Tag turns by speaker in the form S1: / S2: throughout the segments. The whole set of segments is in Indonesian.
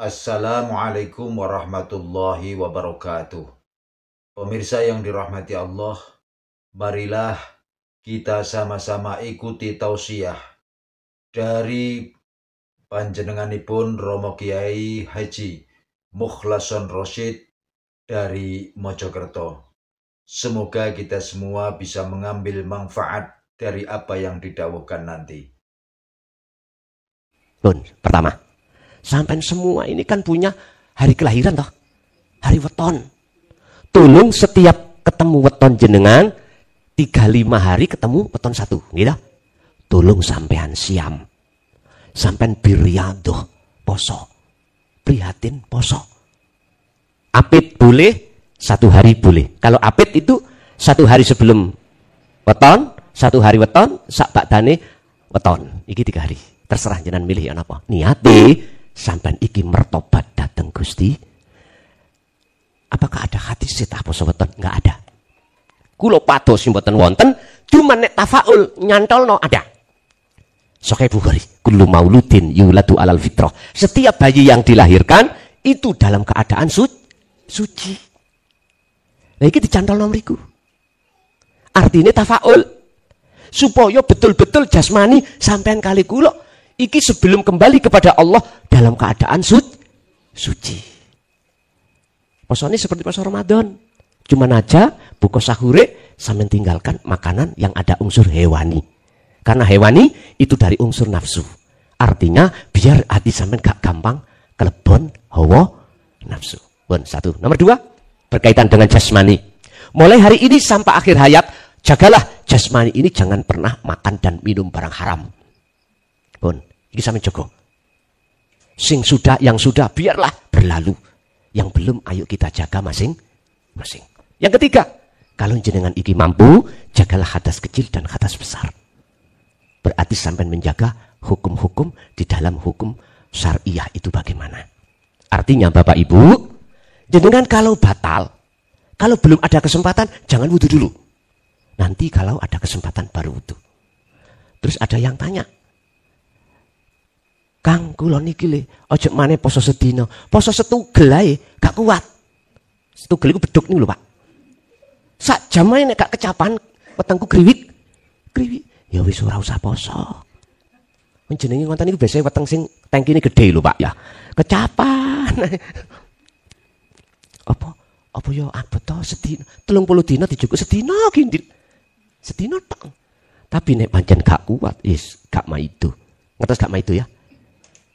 S1: Assalamualaikum warahmatullahi wabarakatuh. Pemirsa yang dirahmati Allah, marilah kita sama-sama ikuti tausiah dari panjenenganipun Romo Kiai Haji Mukhlason Rosyid dari Mojokerto. Semoga kita semua bisa mengambil manfaat dari apa yang didawuhkan nanti.
S2: Pertama, sampai semua ini kan punya hari kelahiran toh, hari weton. Tolong setiap ketemu weton jenengan 35 hari ketemu weton satu, gitu. Tolong sampean siam, sampean biriadoh poso, prihatin poso. Apit boleh, 1 hari boleh. Kalau apit itu 1 hari sebelum weton, 1 hari weton, sak bakdane weton. Iki 3 hari. Terserah jenengan milih apa. Niate sampean iki mertobat dateng Gusti. Apakah ada hadis setah poso weton? Enggak ada. Kula pados mboten wonten, cuma nek tafaul nyantolno ada. Sahih Bukhari, kullu mauludin yuladu alal fitrah. Setiap bayi yang dilahirkan itu dalam keadaan suci. Lah iki dicantolno mriku. Artinya tafaul supaya betul-betul jasmani sampean kali kula iki sebelum kembali kepada Allah dalam keadaan suci. Posone seperti puasa Ramadan. Cuman aja buka sahure sampean tinggalkan makanan yang ada unsur hewani. Karena hewani itu dari unsur nafsu. Artinya biar hati sampean gak gampang kelebon hawa nafsu. Satu. Nomor 2, berkaitan dengan jasmani. Mulai hari ini sampai akhir hayat, jagalah jasmani ini, jangan pernah makan dan minum barang haram. Ini sampean jaga. Yang sudah biarlah berlalu. Yang belum ayo kita jaga masing-masing. Yang ketiga, kalau jenengan iki mampu, jagalah hadas kecil dan hadas besar. Berarti sampai menjaga hukum-hukum di dalam hukum syariah itu bagaimana. Artinya Bapak Ibu, jenengan kalau batal, kalau belum ada kesempatan, jangan wudu dulu. Nanti kalau ada kesempatan baru wudu. Terus ada yang tanya, Kang, kula niki le, ojo maneh poso sedina. Poso setugel ae, gak kuat. Setugel iku beduk niku lho, Pak. Sak jam ae nek gak kecapan wetengku kriwik. Ya wis ora usah poso. Jenenge ngoten niku biasane weteng sing tangkine gedhe lho, Pak ya. Kecapan. Apa ya abot to sedina 30 dina dijukuk sedina ki. Sedina tok. Tapi nek pancen gak kuat, gak maido. Ngertos gak maido ya?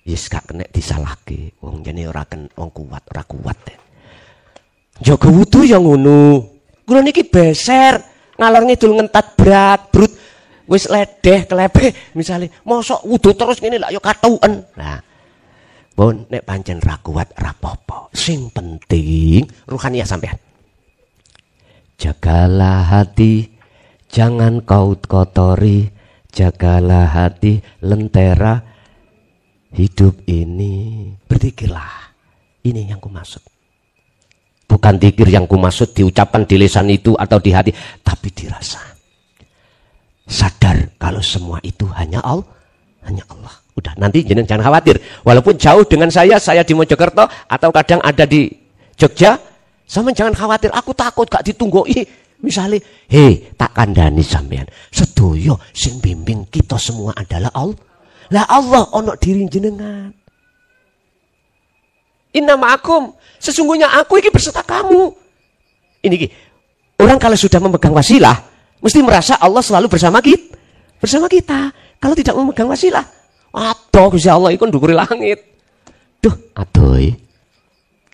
S2: Gak kena disalahke. Wong jane ora kuat. Jaga wudu ya ngono. Kula niki beser, ngalor ngidul ngentat brut. Wis ledeh klepe misale mosok wudu terus ngene lak ya katuken. Nah, nek pancen ra kuat ra apa-apa. Sing penting ruhaniyah sampean. Jagalah hati, jangan kau kotori. Jagalah hati, lentera hidup ini. Berzikirlah. Ini yang kumaksud. Bukan zikir yang kumaksud diucapkan di lisan itu atau di hati, tapi dirasa. Sadar kalau semua itu hanya Allah. Udah, nanti jangan khawatir. Walaupun jauh dengan saya di Mojokerto atau kadang ada di Jogja, sampean jangan khawatir. Aku takut gak ditunggoi. Misalnya, tak kandhani sampean. Sedoyo sing bimbing kita semua adalah Allah. Lah Allah ono diri jenengan. Inna ma'akum, sesungguhnya aku ini berserta kamu. Ini orang kalau sudah memegang wasilah, mesti merasa Allah selalu bersama kita. Kalau tidak memegang wasilah, aduh Gusti Allah itu ndukuri langit. Aduh.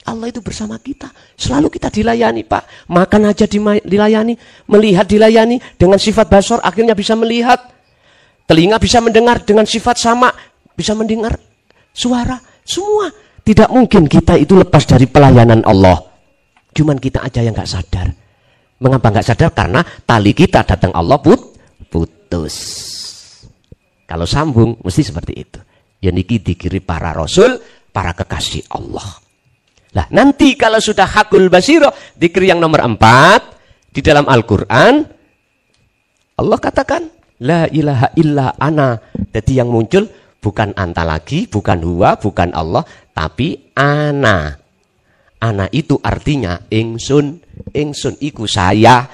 S2: Allah itu bersama kita. Selalu kita dilayani, Pak. Makan aja dilayani, melihat dilayani, dengan sifat basor akhirnya bisa melihat. Telinga bisa mendengar dengan sifat sama, bisa mendengar suara, semua. Tidak mungkin kita itu lepas dari pelayanan Allah. Cuman kita aja yang gak sadar. Mengapa gak sadar? Karena tali kita datang Allah putus. Kalau sambung mesti seperti itu. Ya niki dikiri para rasul, para kekasih Allah. Lah nanti kalau sudah hakul basiro, dikir yang nomor 4 di dalam Al-Quran, Allah katakan la ilaha illa ana. Jadi yang muncul Bukan anta lagi, bukan huwa, bukan Allah, tapi ana. Ana itu artinya ingsun. Ingsun iku saya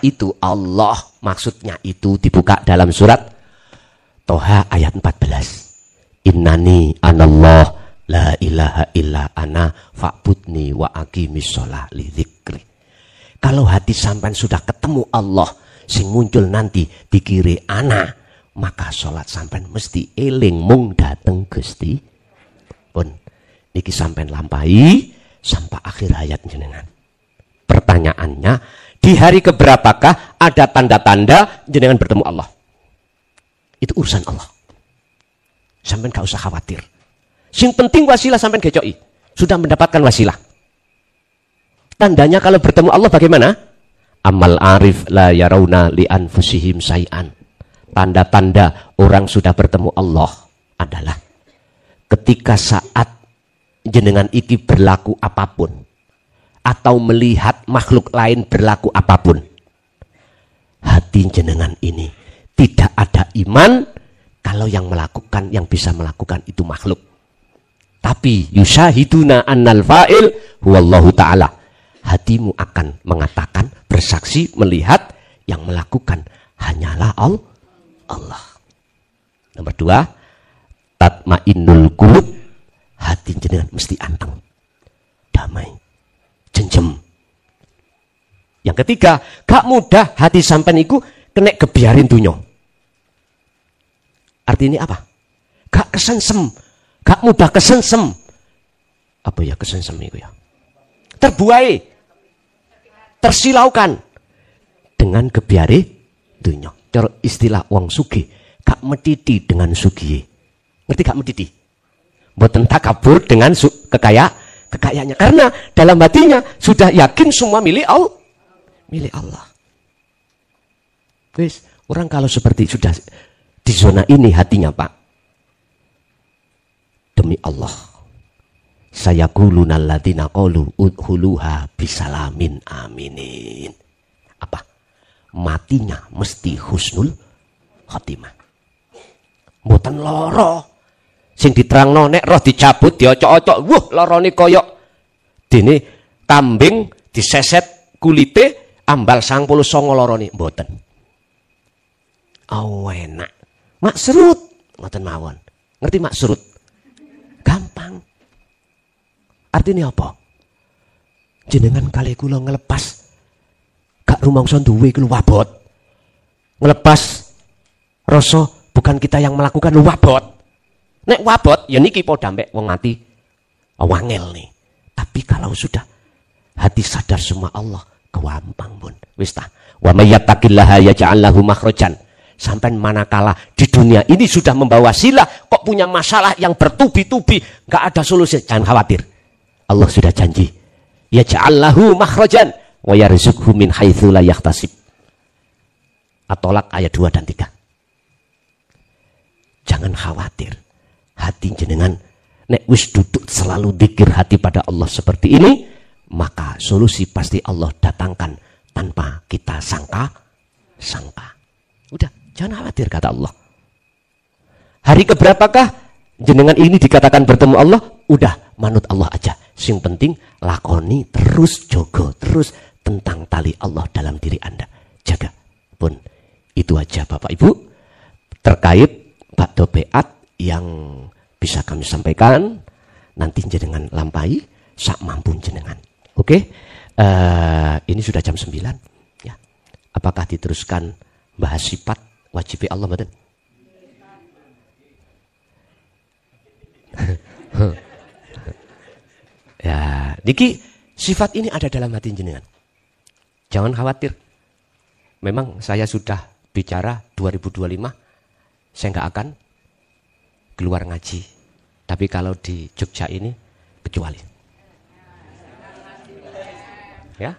S2: itu Allah. Maksudnya itu dibuka dalam surat Toha ayat 14. Innani anallah la ilaha illa ana fa'budni wa aqimis shalah li dzikri. Kalau hati sampean sudah ketemu Allah sing muncul nanti dikiri ana, maka sholat sampean mesti eling mung dateng Gusti. Pun niki sampean lampahi sampai akhir hayat jenengan. Pertanyaannya, di hari keberapakah ada tanda-tanda jenengan bertemu Allah? Itu urusan Allah. Sampean gak usah khawatir. Sing penting wasilah sampean gecoi. Sudah mendapatkan wasilah. Tandanya kalau bertemu Allah bagaimana? Amal arif la yarawna li anfusihim say'an. Tanda-tanda orang sudah bertemu Allah adalah ketika saat jenengan iki berlaku apapun atau melihat makhluk lain berlaku apapun, hati jenengan ini tidak ada iman kalau yang melakukan, yang bisa melakukan itu makhluk. Tapi yusyahiduna annal fa'il huwallahu ta'ala. Hatimu akan mengatakan, bersaksi, melihat yang melakukan hanyalah Allah. Nomor 2, tatmainnul qulub. Hati jenengan mesti anteng, damai, jenjem. Yang ketiga, gak mudah hati sampean iku kena kebiarin dunya. Artinya apa? Gak kesensem, gak mudah kesensem. Apa ya kesensem itu ya? Terbuai, tersilaukan dengan kebiari dunya. Cara istilah wong sugih, gak mediti dengan sugih. Ngerti gak mediti? Mboten takabur dengan kekayaannya. Karena dalam hatinya sudah yakin semua milik Allah. Guys, orang kalau seperti sudah di zona ini hatinya, Pak. Demi Allah. Saya kuluna alladziina qalu udkhuluha bisalamin aminin. Apa? Matinya mesti husnul khotimah. Mboten lara. Sing diterangno nek roh dicabut diocok-ocok, wuh lorone koyok dene kambing diseset kulite ambal 99 lorone, mboten. Enak. Maksrut ngoten mawon. Ngerti maksrut? Gampang. Artinya apa? Jenengan kali kula ngelepas gak rumangsa duwe iku wabot. Ngelepas rasa bukan kita yang melakukan wabot. Nek wabot, ya niki padha mbek wong mati. Wangel nih. Tapi kalau sudah hati sadar semua Allah, gampang pun. Wis ta. Wa may yattaqillaha yaj'al lahu makhrajan. Sampai manakala di dunia ini sudah membawa silah, kok punya masalah yang bertubi-tubi, enggak ada solusi, jangan khawatir. Allah sudah janji. Yaj'al lahu makhrajan wa yarzuqhu min haitsu la yahtasib. At-Tolak ayat 2 dan 3. Jangan khawatir. Hati jenengan nek wis duduk selalu dzikir hati pada Allah seperti ini, maka solusi pasti Allah datangkan tanpa kita sangka. Udah, jangan khawatir kata Allah. Hari keberapakah jenengan ini dikatakan bertemu Allah? Udah, manut Allah aja. Sing penting lakoni terus, jogo terus tentang tali Allah dalam diri Anda. Jaga. Pun itu aja Bapak Ibu terkait bakdo beat yang bisa kami sampaikan. Nanti jenengan lampai sak mampu jenengan. Oke? Ini sudah jam 9 ya. Apakah diteruskan bahas sifat wajib Allah mboten? Ya, niki sifat ini ada dalam hati jenengan. Jangan khawatir. Memang saya sudah bicara 2025 saya nggak akan keluar ngaji. Tapi kalau di Jogja ini kecuali. Ya.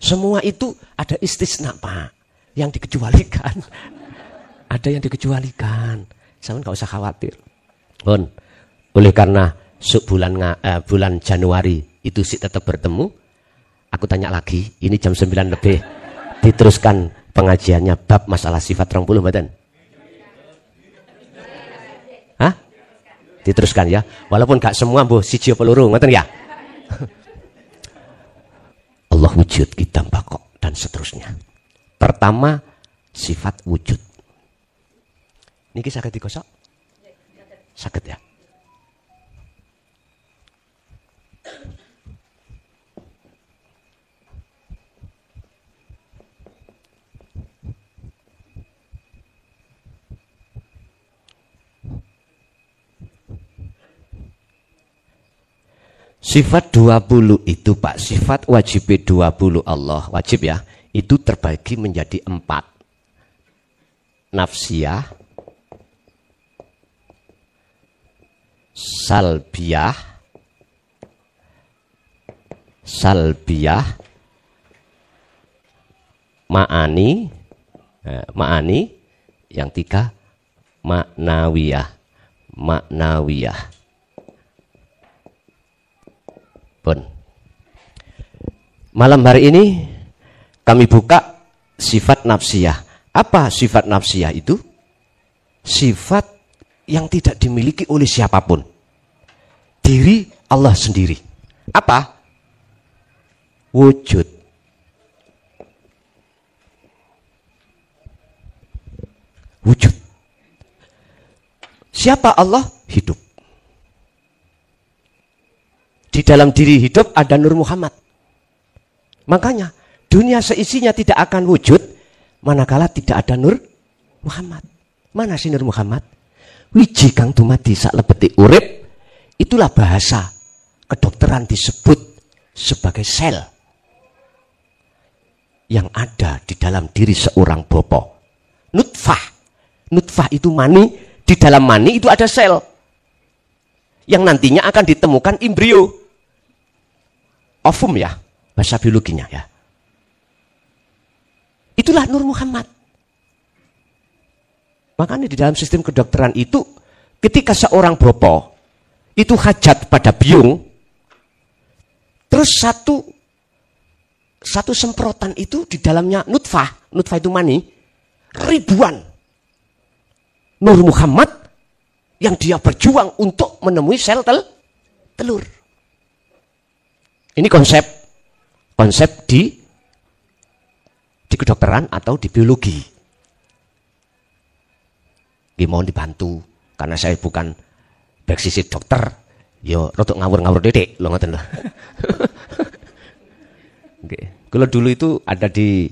S2: Semua itu ada istisna, Pak. Yang dikecualikan. Ada yang dikecualikan. Sama nggak usah khawatir. Bon. Oleh karena bulan Januari itu sih tetap bertemu. Aku tanya lagi, ini jam 9 lebih. Diteruskan pengajiannya bab masalah sifat 20 mboten? Diteruskan ya. Walaupun gak semua mbuh siji apa loro, ngoten ya. Allah wujud, kita bakok dan seterusnya. Pertama, sifat wujud. Niki saged digosok? Saged ya. Sifat 20 itu Pak, sifat wajib 20 Allah, wajib ya, itu terbagi menjadi 4. Nafsiyah, salbiyah, ma'ani, ma'ani, yang 3 maknawiyah. Pun. Malam hari ini kami buka sifat nafsiyah. Apa sifat nafsiyah itu? Sifat yang tidak dimiliki oleh siapapun. Diri Allah sendiri. Apa? Wujud. Wujud. Siapa Allah? Hidup. Di dalam diri hidup ada Nur Muhammad. Makanya dunia seisinya tidak akan wujud manakala tidak ada Nur Muhammad. Mana sih Nur Muhammad? Wiji kang dumadi sak lebeti urip. Itulah bahasa kedokteran disebut sebagai sel yang ada di dalam diri seorang bopo. Nutfah. Nutfah itu mani. Di dalam mani itu ada sel yang nantinya akan ditemukan embrio. Ovum ya, bahasa biologinya ya. Itulah Nur Muhammad. Makanya di dalam sistem kedokteran itu, ketika seorang bopo itu hajat pada biung, terus satu semprotan itu di dalamnya nutfah itu mani, ribuan Nur Muhammad yang dia berjuang untuk menemui sel telur. Ini konsep di kedokteran atau di biologi. Mohon dibantu karena saya bukan background dokter. Yo rotok ngawur-ngawur dedek lho ngoten lho. Kalau dulu itu ada di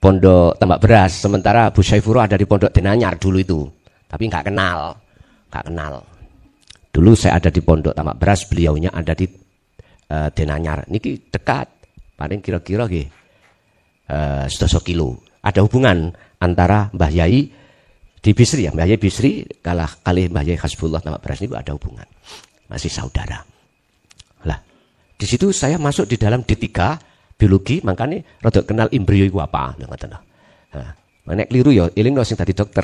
S2: Pondok Tambak Beras, sementara Bu Saifuro ada di Pondok Denanyar dulu itu. Tapi nggak kenal. Dulu saya ada di Pondok Tambak Beras, beliaunya ada di Denanyar. Niki dekat, paling kira-kira 100 kilo. Ada hubungan antara Mbah Yai di Bisri ya, Mbah Yai Bisri kali Mbah Yai Hasbullah Tambak Beras ini ada hubungan. Masih saudara. Lah, di situ saya masuk di dalam D3 biologi, makanya rada kenal embrio iku apa, ngoten lho. Nah, nek kliru ya eling sing dadi dokter.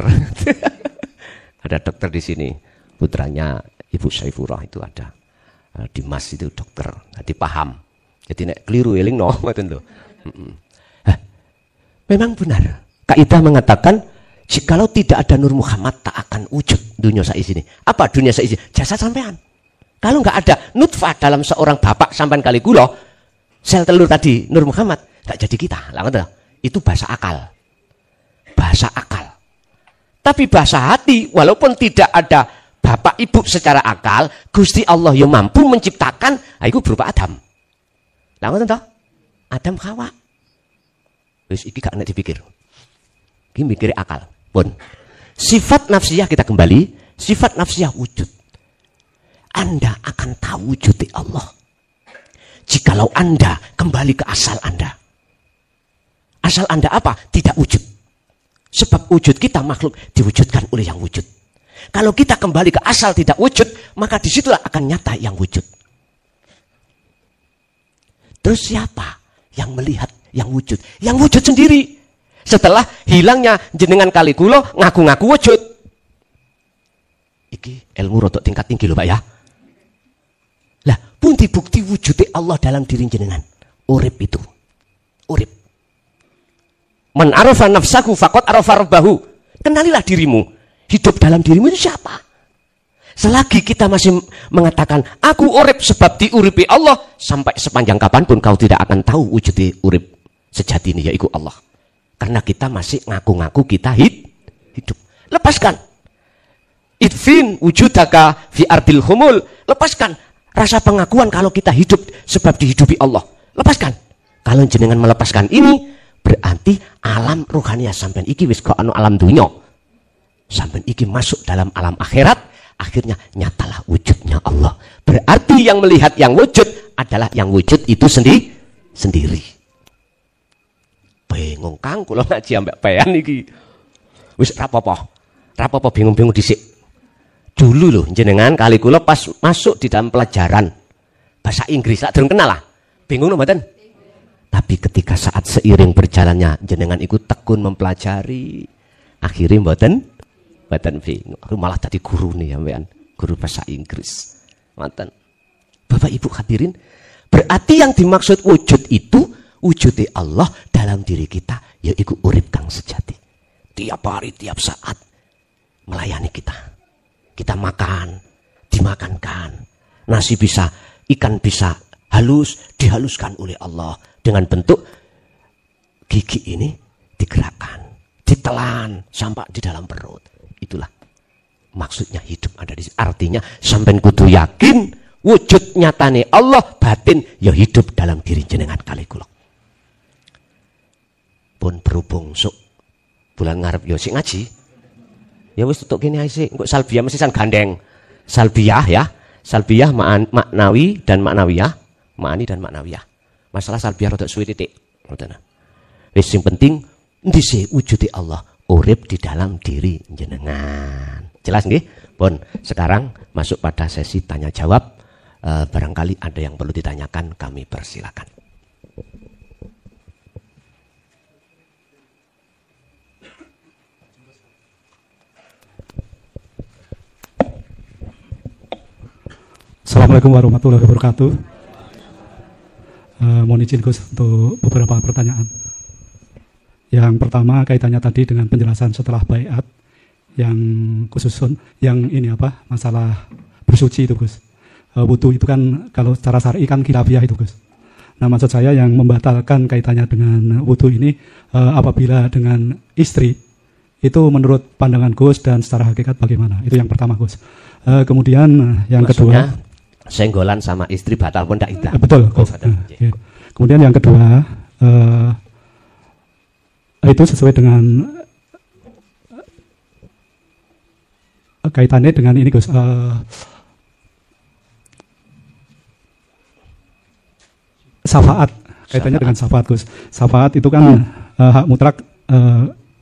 S2: Ada dokter di sini, putranya Ibu Saifurah itu ada. Dimas itu dokter, jadi paham. Jadi nek keliru eling no, ngoten lho. Memang benar. Kaidah mengatakan jikalau tidak ada Nur Muhammad tak akan wujud dunia saisi ini. Apa dunia saisi? Jasad sampean. Kalau nggak ada nutfah dalam seorang bapak sampean kali kula, sel telur tadi Nur Muhammad nggak jadi kita. Lah ngoten. Itu bahasa akal. Bahasa akal. Tapi bahasa hati walaupun tidak ada bapak ibu secara akal, Gusti Allah yang mampu menciptakan, itu berupa Adam. Lah ngoten toh? Adam Hawa. Wis iki gak nek dipikir. Iki mikir akal. Pun. Sifat nafsiyah kita kembali, sifat nafsiyah wujud. Anda akan tahu wujud Allah jikalau Anda kembali ke asal Anda. Asal Anda apa? Tidak wujud. Sebab wujud kita makhluk diwujudkan oleh yang wujud. Kalau kita kembali ke asal tidak wujud, maka disitulah akan nyata yang wujud. Terus siapa yang melihat yang wujud? Yang wujud sendiri. Setelah hilangnya jenengan kali kulo, ngaku-ngaku wujud. Iki ilmu rotok tingkat tinggi loh Pak ya. Lah, pun dibukti wujudnya Allah dalam diri jenengan. Urip itu. Urip. Man arafa nafsahu faqad arafa rabbahu. Kenalilah dirimu. Hidup dalam dirimu itu siapa? Selagi kita masih mengatakan aku urip sebab diuripi Allah, sampai sepanjang kapanpun kau tidak akan tahu wujud urip sejati ini yaitu Allah. Karena kita masih ngaku-ngaku kita hidup. Lepaskan. Idfin wujudaka fi ardil humul. Lepaskan rasa pengakuan kalau kita hidup sebab dihidupi Allah. Lepaskan. Kalau jenengan melepaskan ini, berarti alam rohania sampean iki wis kok anu alam dunya. Sampean iki masuk dalam alam akhirat, akhirnya nyatalah wujudnya Allah. Berarti yang melihat yang wujud adalah yang wujud itu sendiri. Bingung Kang, kula ngaji ambek pean iki. Wis rapopo bingung-bingung dhisik. Dulu loh jenengan kali kula pas masuk di dalam pelajaran bahasa Inggris tak durung kenal lah. Bingung loh mboten? Tapi ketika saat seiring berjalannya jenengan ikut tekun mempelajari, akhirnya mboten bingung. Malah tadi guru nih sampean, guru bahasa Inggris. Mboten. Bapak Ibu hadirin, berarti yang dimaksud wujud itu wujudnya Allah dalam diri kita, yaitu urip kang sejati. Tiap hari, tiap saat melayani kita. Kita makan, dimakankan. Nasi bisa, ikan bisa halus, dihaluskan oleh Allah. Dengan bentuk gigi ini digerakkan, ditelan sampai di dalam perut. Itulah maksudnya hidup ada di sini. Artinya sampean kudu yakin wujud nyatane Allah, batin ya hidup dalam diri jenengan kali kula. Pun berhubung sok bulan ngarep ya sik ngaji. Ya wis tutuk kene ae sik, engko salbiah mesti san gandeng. Salbiah ya. Salbiah maknawi dan maknawiyah, ma'ani dan maknawiyah. Masalah salbiah rada suwe titik. Ngoten. Wis sing penting ndise wujude Allah urip di dalam diri jenengan. Jelas nggih? Pun sekarang masuk pada sesi tanya jawab. Barangkali ada yang perlu ditanyakan, kami persilakan.
S3: Assalamualaikum warahmatullahi wabarakatuh. Mohon izin Gus untuk beberapa pertanyaan. Yang pertama kaitannya tadi dengan penjelasan setelah baiat yang khusus yang ini apa masalah bersuci itu Gus. Wudu itu kan kalau secara syar'i kan khilafiyah itu Gus. Nah maksud saya yang membatalkan kaitannya dengan wudu ini apabila dengan istri itu menurut pandangan Gus dan secara hakikat bagaimana? Itu yang pertama Gus. Kemudian yang
S2: maksudnya,
S3: kedua.
S2: Senggolan sama istri batal pun tidak iddah.
S3: Betul. Ya. Kemudian yang kedua, itu sesuai dengan kaitannya dengan ini Gus. Syafaat, kaitannya dengan syafaat Gus. Syafaat itu kan hak mutlak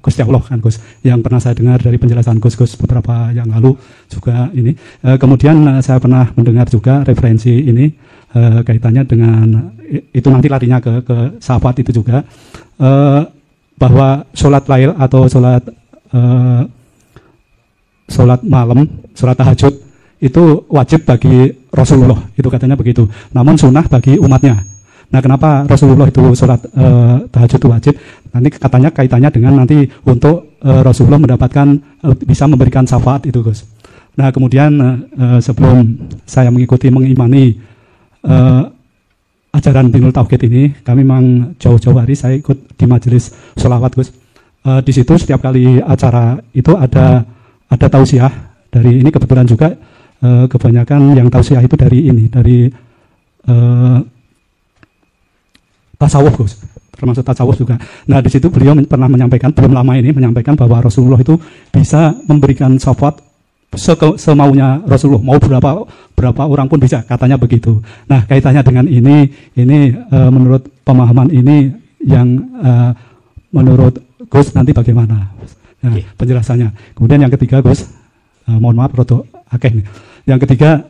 S3: Gusti Allah kan Gus, yang pernah saya dengar dari penjelasan Gus beberapa yang lalu juga ini. Kemudian saya pernah mendengar juga referensi ini kaitannya dengan itu nanti larinya ke syafaat itu juga bahwa sholat lail atau sholat malam, sholat tahajud itu wajib bagi Rasulullah, itu katanya begitu. Namun sunnah bagi umatnya. Nah, kenapa Rasulullah itu sholat tahajud itu wajib? Nanti katanya kaitannya dengan nanti untuk Rasulullah mendapatkan bisa memberikan syafaat itu, Gus. Nah, kemudian sebelum saya mengimani ajaran Dinul Tauhid ini, kami memang jauh-jauh hari saya ikut di majelis sholawat, Gus. Di situ setiap kali acara itu ada tausiah dari ini, kebetulan juga kebanyakan yang tausiah itu dari ini, dari tasawuf Gus, termasuk tasawuf juga. Nah di situ beliau pernah menyampaikan, belum lama ini menyampaikan bahwa Rasulullah itu bisa memberikan syafaat semaunya Rasulullah, mau berapa orang pun bisa, katanya begitu. Nah kaitannya dengan ini menurut pemahaman ini yang menurut Gus nanti bagaimana? Nah, penjelasannya. Kemudian yang ketiga Gus, mohon maaf roto akeh nih. Yang ketiga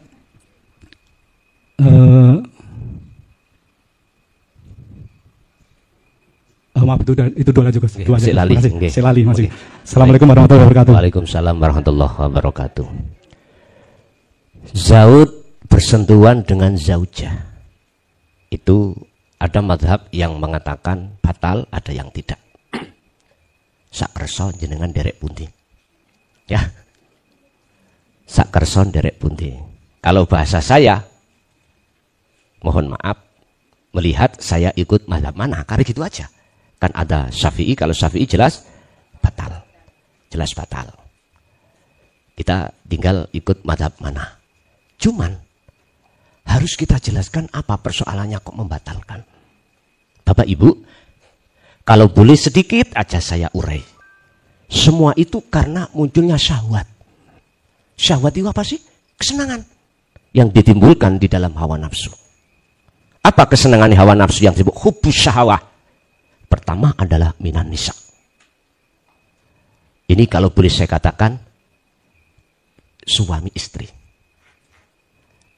S3: maaf itu dua aja Gus. Dua aja. Selali masih. Assalamualaikum warahmatullahi wabarakatuh.
S2: Waalaikumsalam warahmatullahi wabarakatuh. Zaud bersentuhan dengan zaujah. Itu ada madhab yang mengatakan batal, ada yang tidak. Sak kersa jenengan derek pundi. Ya. sak kerson derek pundi. Kalau bahasa saya, mohon maaf, melihat saya ikut mazhab mana, karena gitu aja. Kan ada Syafi'i, kalau Syafi'i jelas batal. Jelas batal. Kita tinggal ikut mazhab mana. Cuman, harus kita jelaskan apa persoalannya kok membatalkan. Bapak Ibu, kalau boleh sedikit aja saya urai. Semua itu karena munculnya syahwat. Syahwat itu apa sih? Kesenangan yang ditimbulkan di dalam hawa nafsu. Apa kesenangan hawa nafsu yang disebut hubbus syahwah? Pertama adalah minan nisa. Ini kalau boleh saya katakan suami istri.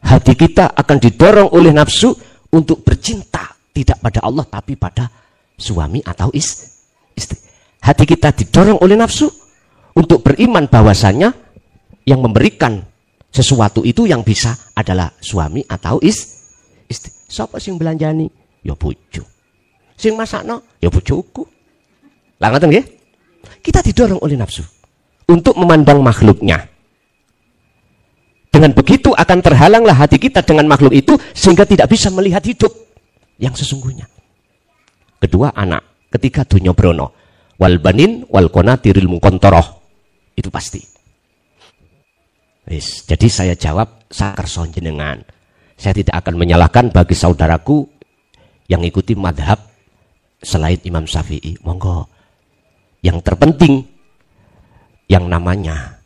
S2: Hati kita akan didorong oleh nafsu untuk bercinta tidak pada Allah tapi pada suami atau istri. Hati kita didorong oleh nafsu untuk beriman bahwasannya yang memberikan sesuatu itu yang bisa adalah suami atau istri. Siapa sing belanjani? Ya bojo. Sing masakno? Ya bojoku. Lah ngoten nggih? Kita didorong oleh nafsu untuk memandang makhluknya. Dengan begitu akan terhalanglah hati kita dengan makhluk itu sehingga tidak bisa melihat hidup yang sesungguhnya. Kedua, anak. Ketiga, dunya brono. Wal banin wal qanatiril muqantarah. Itu pasti. Jadi saya jawab sakerso jenengan. Saya tidak akan menyalahkan bagi saudaraku yang ikuti madhab selain Imam Syafi'i. Monggo. Yang terpenting yang namanya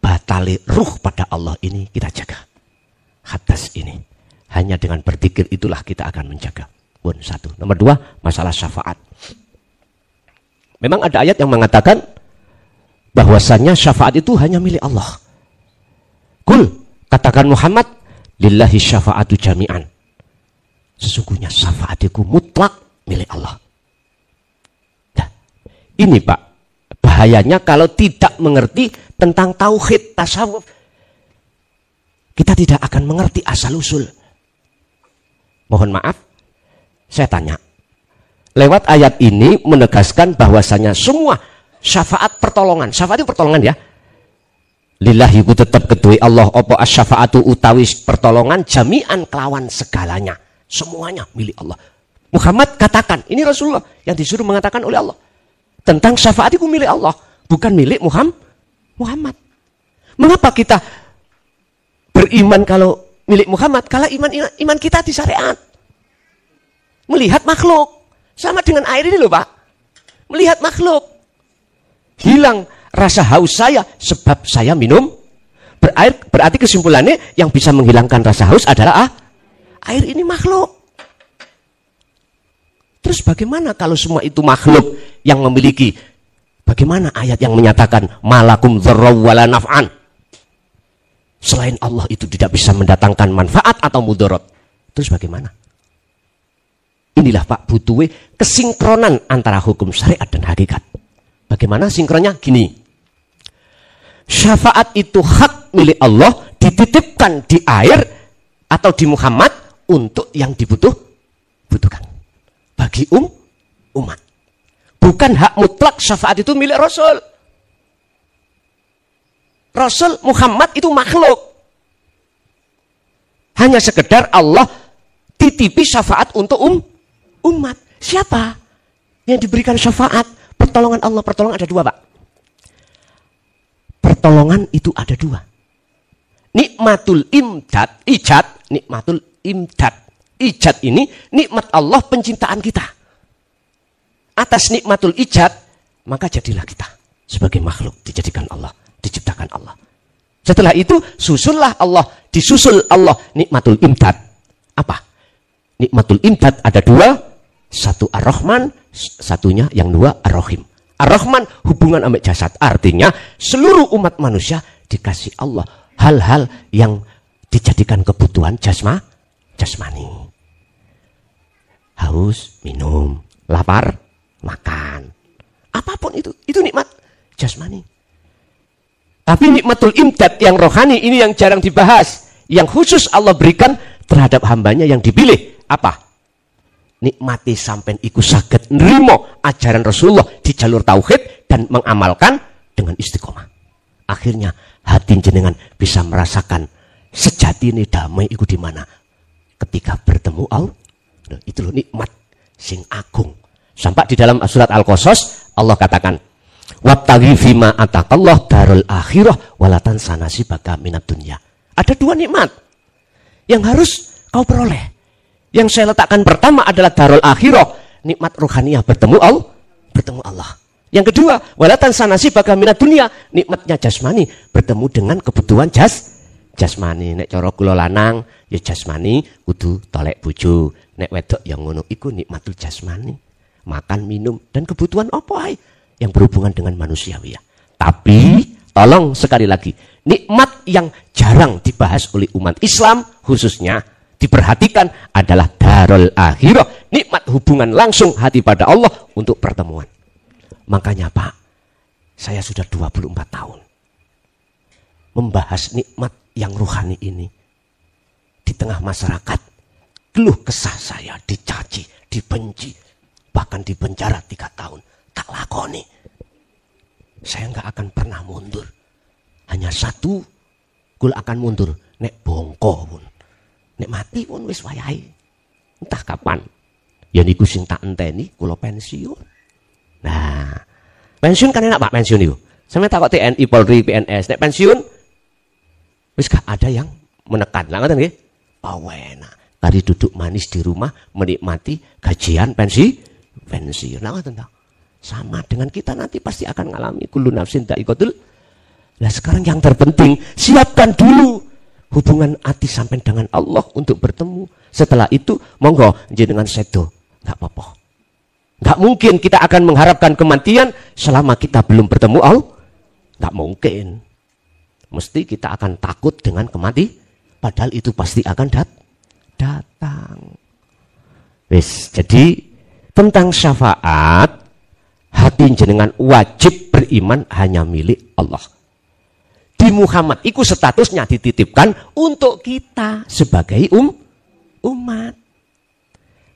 S2: batali ruh pada Allah ini kita jaga. Hadas ini. Hanya dengan berpikir itulah kita akan menjaga. Pun satu. Nomor dua, masalah syafaat. Memang ada ayat yang mengatakan bahwasannya syafaat itu hanya milik Allah. Kul, katakan Muhammad, lillahi syafa'atu jami'an. Sesungguhnya syafaatiku mutlak milik Allah. Nah, ini Pak, bahayanya kalau tidak mengerti tentang tauhid tasawuf. Kita tidak akan mengerti asal-usul. Mohon maaf, saya tanya. Lewat ayat ini menegaskan bahwasanya semua syafaat pertolongan. Syafaat itu pertolongan ya. Lillahi ku tetap kedui Allah opo asyafaatu utawi pertolongan jami'an kelawan segalanya. Semuanya milik Allah. Muhammad katakan, ini Rasulullah yang disuruh mengatakan oleh Allah. Tentang syafaat itu milik Allah, bukan milik Muhammad. Mengapa kita beriman kalau milik Muhammad? Kalau iman kita di syariat. Melihat makhluk. Sama dengan air ini loh Pak. Melihat makhluk. Hilang rasa haus saya sebab saya minum berair. Berarti kesimpulannya yang bisa menghilangkan rasa haus adalah air ini makhluk. Terus bagaimana kalau semua itu makhluk yang memiliki? Bagaimana ayat yang menyatakan malakum dzarraw wala naf'an? Selain Allah itu tidak bisa mendatangkan manfaat atau mudarat. Terus bagaimana? Inilah Pak butuh kesinkronan antara hukum syariat dan hakikat. Bagaimana sinkronnya? Gini. Syafaat itu hak milik Allah dititipkan di air atau di Muhammad untuk yang dibutuhkan. Bagi umat. Bukan hak mutlak syafaat itu milik Rasul. Rasul Muhammad itu makhluk. Hanya sekedar Allah titipi syafaat untuk umat. Siapa yang diberikan syafaat? Pertolongan Allah. Pertolongan ada dua Pak. Pertolongan itu ada dua. Nikmatul imdad, ijad, nikmatul imdad. Ijad ini nikmat Allah penciptaan kita. Atas nikmatul ijad, maka jadilah kita sebagai makhluk dijadikan Allah, diciptakan Allah. Setelah itu susullah Allah, disusul Allah nikmatul imdad. Apa? Nikmatul imdad ada dua, satu Ar-Rahman, satunya yang dua Ar-Rahim. Ar-Rahman hubungan sama jasad, artinya seluruh umat manusia dikasih Allah hal-hal yang dijadikan kebutuhan jasmani. Haus, minum, lapar, makan. Apapun itu nikmat jasmani. Tapi nikmatul imdad yang rohani ini yang jarang dibahas, yang khusus Allah berikan terhadap hambanya yang dipilih. Apa? Nikmati sampai iku saged nrimo ajaran Rasulullah di jalur tauhid dan mengamalkan dengan istiqomah. Akhirnya hati jenengan bisa merasakan sejati ini damai iku di mana? Ketika bertemu Allah. Itu loh nikmat sing agung. Sampai di dalam surat Al-Qasas Allah katakan, "Wabtaghi fima atakallah darul akhirah walatan sanasi baka minat dunya." Ada dua nikmat yang harus kau peroleh. Yang saya letakkan pertama adalah darul akhirah, nikmat rohaniah bertemu Allah. Yang kedua, walatan sanasi baka minat dunya, nikmatnya jasmani bertemu dengan kebutuhan jasmani. Nek cara kula lanang ya jasmani kudu tolek bojo, nek wedok yang ngono iku nikmatul jasmani, makan minum dan kebutuhan apa ae yang berhubungan dengan manusiawi ya. Tapi tolong sekali lagi, nikmat yang jarang dibahas oleh umat Islam khususnya diperhatikan adalah darul akhirah, nikmat hubungan langsung hati pada Allah untuk pertemuan. Makanya Pak, saya sudah 24 tahun membahas nikmat yang rohani ini di tengah masyarakat. Keluh kesah saya dicaci, dibenci, bahkan dipenjara 3 tahun. Tak lakoni. Saya nggak akan pernah mundur. Hanya satu, kula akan mundur. Nek bongko pun, nek mati pun wis wayahe. Entah kapan. Ya niku sing tak enteni kula pensiun. Nah, pensiun kan enak Pak, pensiun itu. Sampe takok TNI, Polri, PNS, nek pensiun wis gak ada yang menekan. Lah ngoten nggih? Oh, enak. Kari duduk manis di rumah menikmati gajian pensiun. Lah ngoten ta. Sama dengan kita nanti pasti akan ngalami kullu nafsin dha'iqatul. Lah sekarang yang terpenting siapkan dulu hubungan hati sampai dengan Allah untuk bertemu. Setelah itu monggo jenengan sedo, enggak apa-apa. Enggak mungkin kita akan mengharapkan kematian selama kita belum bertemu Allah. Enggak mungkin. Mesti kita akan takut dengan kematian, padahal itu pasti akan datang. Wis, jadi tentang syafaat, hati jenengan wajib beriman hanya milik Allah. Di Muhammad itu statusnya dititipkan untuk kita sebagai umat.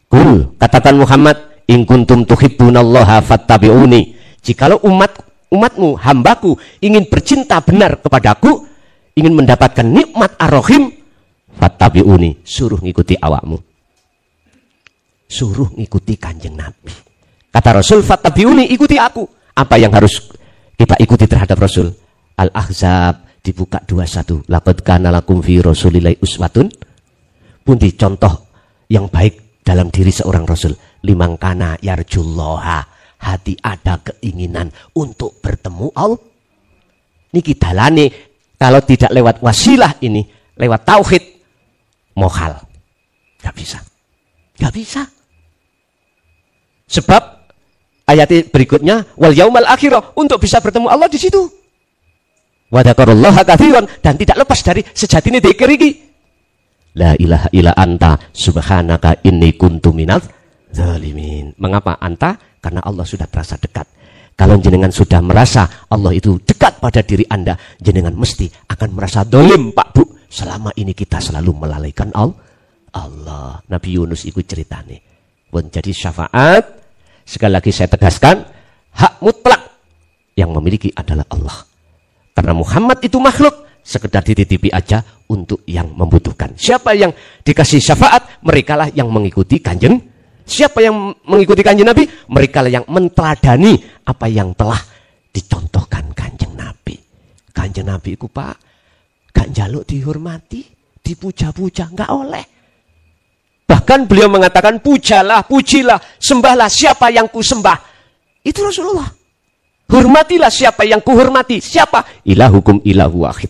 S2: Kul, katakan Muhammad, in kuntum tuhibbunallaha fattabi'uni. Jikalau umatmu, hambaku ingin bercinta benar kepadaku, ingin mendapatkan nikmat ar-Rahim, fattabi'uni, suruh ngikuti awakmu. Suruh ngikuti Kanjeng Nabi. Kata Rasul, fattabi'uni, ikuti aku. Apa yang harus kita ikuti terhadap Rasul? Al-Ahzab dibuka 21. Laqad kana lakum fi Rasulillahi uswatun. Pundi contoh yang baik dalam diri seorang Rasul. Liman kana yarjullaha, hati ada keinginan untuk bertemu Allah. Niki dalane kalau tidak lewat wasilah ini, lewat tauhid, mohal. Gak bisa. Gak bisa. Sebab ayat berikutnya, wal yaumal akhirah, untuk bisa bertemu Allah di situ. Wa dzakarallaha katsiran, dan tidak lepas dari sejatine dzikir iki. La ilaha illa anta subhanaka inni kuntu minadz zalimin. Mengapa anta? Karena Allah sudah terasa dekat. Kalau jenengan sudah merasa Allah itu dekat pada diri Anda, jenengan mesti akan merasa dolim, Pak Bu. Selama ini kita selalu melalaikan Allah. Nabi Yunus ikut ceritanya. Pun jadi syafaat, sekali lagi saya tegaskan, hak mutlak yang memiliki adalah Allah. Karena Muhammad itu makhluk, sekedar dititipi aja untuk yang membutuhkan. Siapa yang dikasih syafaat, merekalah yang mengikuti Kanjeng. Siapa yang mengikuti Kanjeng Nabi, merekalah yang menteladani apa yang telah dicontohkan Kanjeng Nabi. Kanjeng Nabi itu Pak, gak njaluk dihormati, dipuja-puja, gak oleh. Bahkan beliau mengatakan, pujalah, pujilah, sembahlah siapa yang ku sembah. Itu Rasulullah. Hormatilah siapa yang ku hormati. Siapa? Ilahukum ilahu wahid.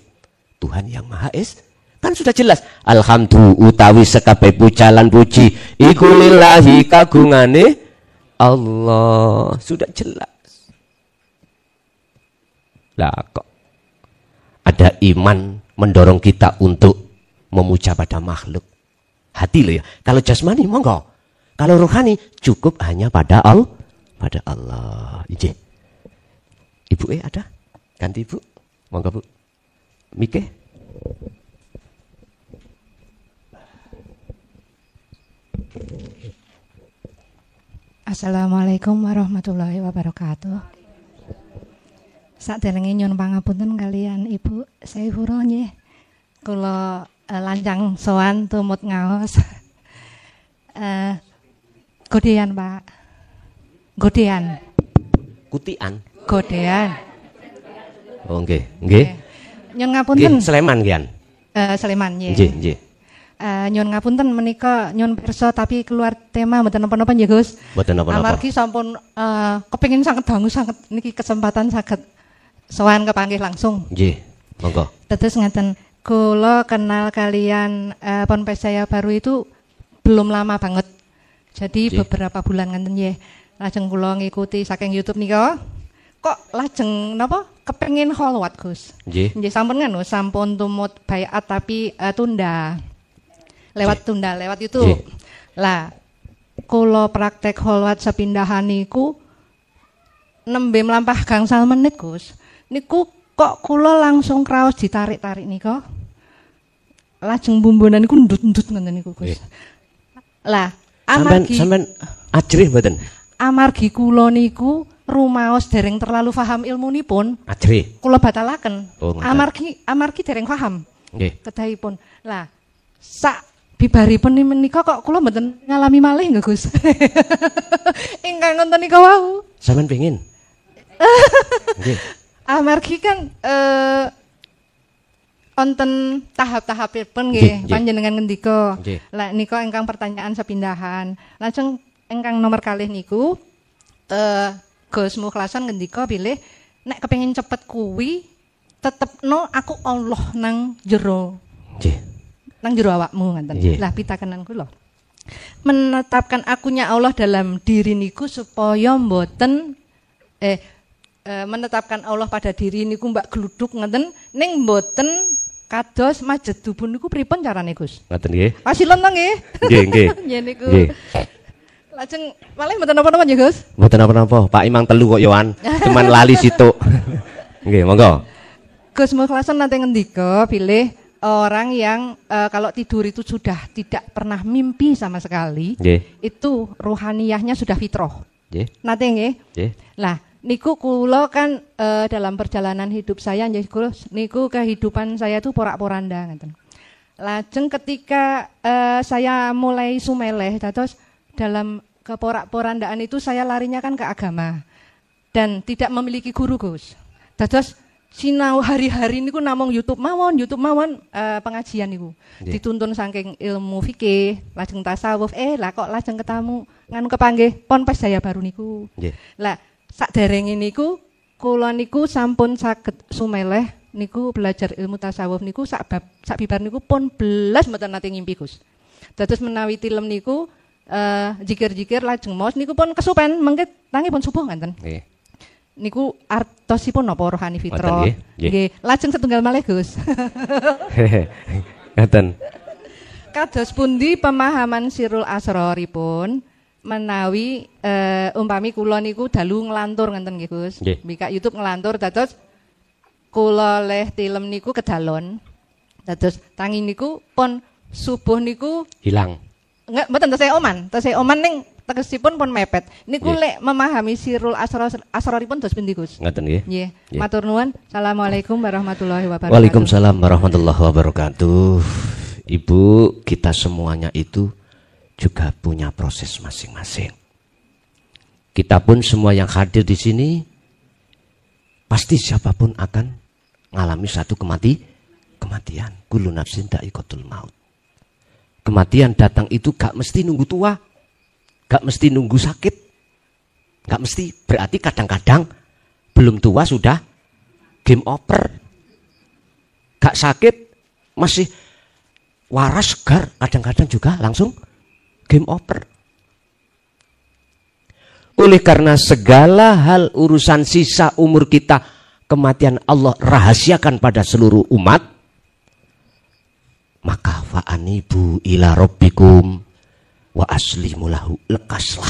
S2: Tuhan yang Maha Esa. Kan sudah jelas. Alhamdulillah utawi sekabeh pujalan puji iku lillahi kagungane Allah. Sudah jelas. Lah kok ada iman mendorong kita untuk memuja pada makhluk. Hati loh ya. Kalau jasmani monggo. Kalau rohani cukup hanya pada Allah. Pada Allah. Ije. Ibu ada? Ganti Ibu. Monggo Bu. Mike.
S4: Assalamualaikum warahmatullahi wabarakatuh. Saderenge nyuwun pangapunten kalian Ibu Saifura nggih. Kula lancang sowan tumut ngaos. Godean, Pak. Godean.
S2: Kutian.
S4: Godean.
S2: Oh nggih, nggih.
S4: Nyuwun ngapunten.
S2: Nggih, Sleman kian.
S4: Sleman nggih.
S2: Nggih, nggih.
S4: Nyuwun ngapunten menika nyuwun pirsa tapi keluar tema mboten napa-napa nggih Gus.
S2: Mboten napa-napa.
S4: Amargi sampun kepengin sanget dangu sanget niki kesempatan saged sowan kepanggih langsung.
S2: Nggih, monggo.
S4: Terus ngeten, kula kenal kalian Ponpes Jaya Baru itu belum lama banget. Jadi beberapa bulan ngeten nggih. Lajeng kula ngikuti saking YouTube nika. Kok lajeng napa kepengin kholwat Gus.
S2: Nggih.
S4: Nggih sampun kan sampun tumut baiat tapi tunda. Lewat tunda, lewat YouTube. Lah kula praktek kholwat sepindahan niku nembe mlampah gangsal menit Gus. Niku kok kula langsung kraos ditarik-tarik nika. Lajeng bumbunan niku ndut-ndut ngoten niku Gus. Lah amargi
S2: sampean ajrih mboten?
S4: Amargi kula niku rumaos dereng terlalu paham ilmunipun.
S2: Ajrih.
S4: Kula batalaken.
S2: Oh,
S4: amargi dereng paham.
S2: Nggih.
S4: Kedahipun. Lah sak bibaripun menika kok kula mboten ngalami malih nggih Gus. Ingkang ngonten nika wau.
S2: Sampean pengin? Nggih.
S4: Amargi kan wonten tahap-tahapipun nggih panjenengan ngendika. Lah nika ingkang pertanyaan sepindahan. Lajeng ingkang nomor kalih niku Gus Mukhlasan ngendika bilih nek kepengin cepet kuwi tetepno aku Allah nang jero.
S2: Nggih.
S4: Nang jero awakmu ngoten. Lah pitakenan kula. Menetapkan akunya Allah dalam diri niku supaya mboten menetapkan Allah pada diri niku mbak gluduk ngeten ning mboten kados majedubun niku pripun carane Gus?
S2: Ngoten nggih.
S4: Pasilon to nggih.
S2: Nggih, nggih.
S4: Nggih niku.
S2: Nggih.
S4: Lajeng malih mboten napa-napa nggih Gus?
S2: Mboten napa-napa, Pak Imam telu kok Yohan. Cuman lali situk. Nggih, monggo.
S4: Gus Mukhlasan nanti ngendika pilih orang yang kalau tidur itu sudah tidak pernah mimpi sama sekali.
S2: Nggih.
S4: Itu ruhaniyahnya sudah fitrah.
S2: Nggih.
S4: Nate nggih?
S2: Nggih.
S4: Lah niku kula kan dalam perjalanan hidup saya nggih Gus, niku kehidupan saya itu porak-poranda ngoten. Lajeng ketika saya mulai sumeleh dados dalam keporak-porandaan itu saya larinya kan ke agama dan tidak memiliki guru Gus. Dados sinau hari-hari niku namung YouTube mawon pengajian niku. Dituntun saking ilmu fikih, lajeng tasawuf, lah kok lajeng ketemu nganu kepanggih Ponpes Jaya Baru niku. Lah sakderenge niku kula niku sampun saged sumeleh niku belajar ilmu tasawuf niku sak bibar niku pun belas mboten nate ngimpi Gus. Dados menawi tilem niku zikir-zikir lajeng maos niku pun kesupen mengke tangi pun subuh ngoten. Nggih. Niku artosipun napa rohani fitrah. Nggih. Lajeng setunggal malih Gus.
S2: Ngoten.
S4: Kados pundi pemahaman sirul asroripun menawi umpami kula niku dalu nglantur ngenten nggih Gus. Mbikak YouTube nglantur dados kula leh tilem niku kedalon. Dados tangi niku pun subuh niku
S2: hilang.
S4: Enggak mboten tesih oman ning tegesipun pun mepet. Niku lek memahami sirul asroripun dos pundi Gus?
S2: Ngoten nggih.
S4: Nggih. Matur nuwun. Assalamualaikum warahmatullahi wabarakatuh.
S2: Waalaikumsalam warahmatullahi wabarakatuh. Ibu, kita semuanya itu juga punya proses masing-masing. Kita pun semua yang hadir di sini pasti siapapun akan mengalami satu kematian. Kullu nafsin dha'iqatul maut. Kematian datang itu gak mesti nunggu tua, gak mesti nunggu sakit, gak mesti. Berarti kadang-kadang belum tua sudah game over. Gak sakit masih waras segar, kadang-kadang juga langsung game over. Oleh karena segala hal urusan sisa umur kita, kematian Allah rahasiakan pada seluruh umat, maka fa'anibu ila rabbikum wa aslimu lahu. Lekaslah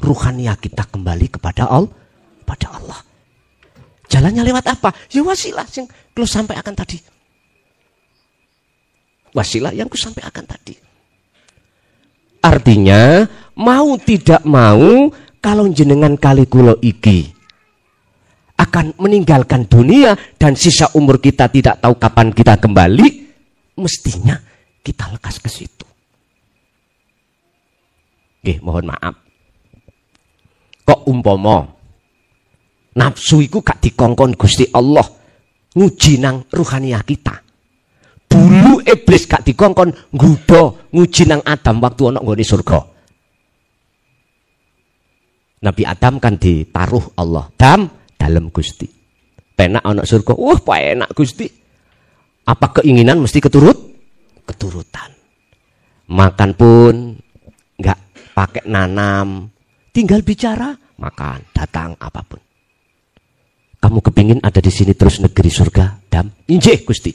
S2: ruhaniyah kita kembali kepada Allah. Jalannya lewat apa? Ya wasilah yang ku sampaikan tadi. Wasilah yang ku sampaikan tadi. Artinya mau tidak mau kalau jenengan kali kula iki akan meninggalkan dunia dan sisa umur kita tidak tahu kapan kita kembali, mestinya kita lekas ke situ. Mohon maaf. Kok umpama nafsu iku gak dikongkon Gusti Allah nguji nang ruhaniyah kita. Dulu iblis gak dikongkon nggodha nguji nang Adam waktu ana nggone surga. Nabi Adam kan ditaruh Allah, dalam Gusti. Penak ana surga. Penak Gusti. Apa keinginan mesti keturutan. Makan pun enggak pakai nanam, tinggal bicara, makan, datang apapun. Kamu kepingin ada di sini terus negeri surga, Dam? Injih Gusti.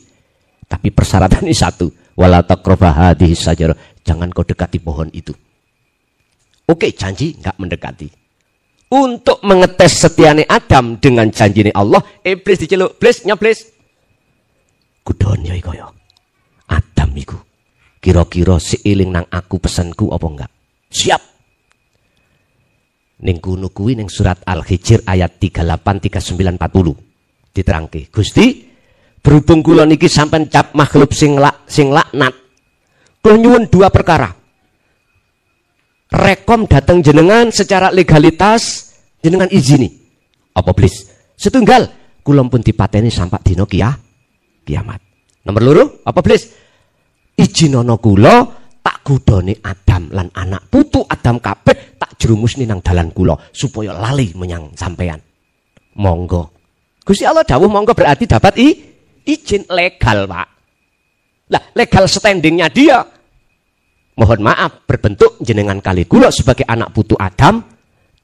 S2: Tapi persyaratannya satu, wala taqrabu hadhihi syajarah. Jangan kau dekati pohon itu. Oke, janji enggak mendekati. Untuk mengetes setiane Adam dengan janjine Allah, iblis diceluk, "Iblis, nyoblis." Kudon ya iku ya. Adam iku kira-kira seiling nang aku pesanku apa enggak? Siap. Ning kono kuwi ning surat Al-Hijr ayat 38 39 40 diterangke. Gusti, berhubung kula niki sampean cap makhluk sing laknat. Kula nyuwun dua perkara. Rekom datang jenengan secara legalitas jenengan izini. Apa blis? Setunggal kula pun dipateni sampak dina kiamat. Nomor loro, apa blis? Ijinono kula tak gudone Adam lan anak putu Adam kabeh tak jerumusni nang dalan kula supaya lali menyang sampean. Monggo. Gusti Allah dawuh monggo berarti dapat izin legal, Pak. Lah, legal standingnya dia. Mohon maaf, berbentuk jenengan kali kula sebagai anak putu Adam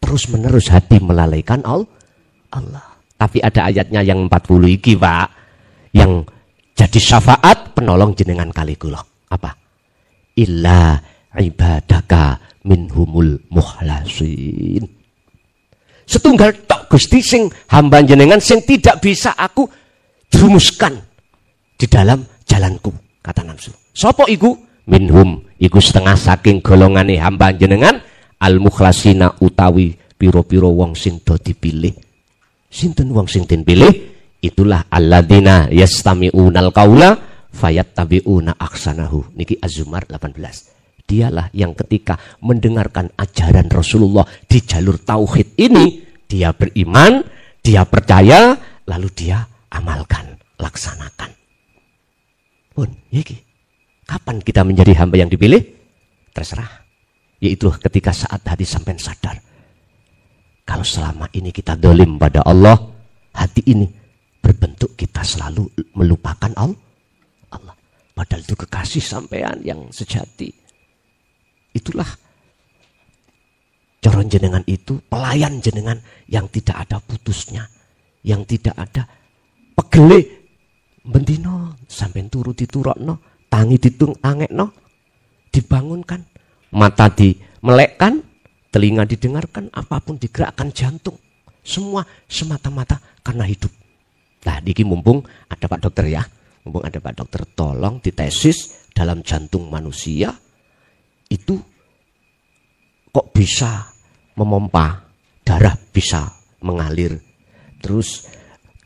S2: terus-menerus hati melalaikan Allah. Tapi ada ayatnya yang 40 iki, Pak, yang jadi syafaat penolong jenengan kali kula. Apa? Illa ibadaka minhumul mukhlasin. Setunggal tok Gusti sing hamba jenengan sing tidak bisa aku jerumuskan di dalam jalanku, kata nafsu. Sopo iku? Minhum iku setengah saking golongane hamba jenengan al-mukhlasina utawi piro-piro wong sing do dipilih. Sinten wong sing den pilih? Itulah alladzina yastami'unal qaula fayattabi'una ahsanahu. Niki Az-Zumar 18. Dialah yang ketika mendengarkan ajaran Rasulullah di jalur tauhid ini, dia beriman, dia percaya, lalu dia amalkan, laksanakan. Pun, iki. Kapan kita menjadi hamba yang dipilih? Terserah. Yaitu ketika saat hati sampai sadar. Kalau selama ini kita dolim pada Allah, hati ini berbentuk kita selalu melupakan Allah. Padahal itu kekasih sampean yang sejati. Itulah coron jenengan itu, pelayan jenengan yang tidak ada putusnya, yang tidak ada pegele bendino sampai turu diturokno. Tangi ditung tangekno, dibangunkan, mata dimelekkan, telinga didengarkan, apapun digerakkan, jantung, semua semata-mata karena hidup. Nah, niki mumpung ada Pak Dokter ya, mumpung ada Pak Dokter, tolong ditesis dalam jantung manusia itu kok bisa memompa, darah bisa mengalir, terus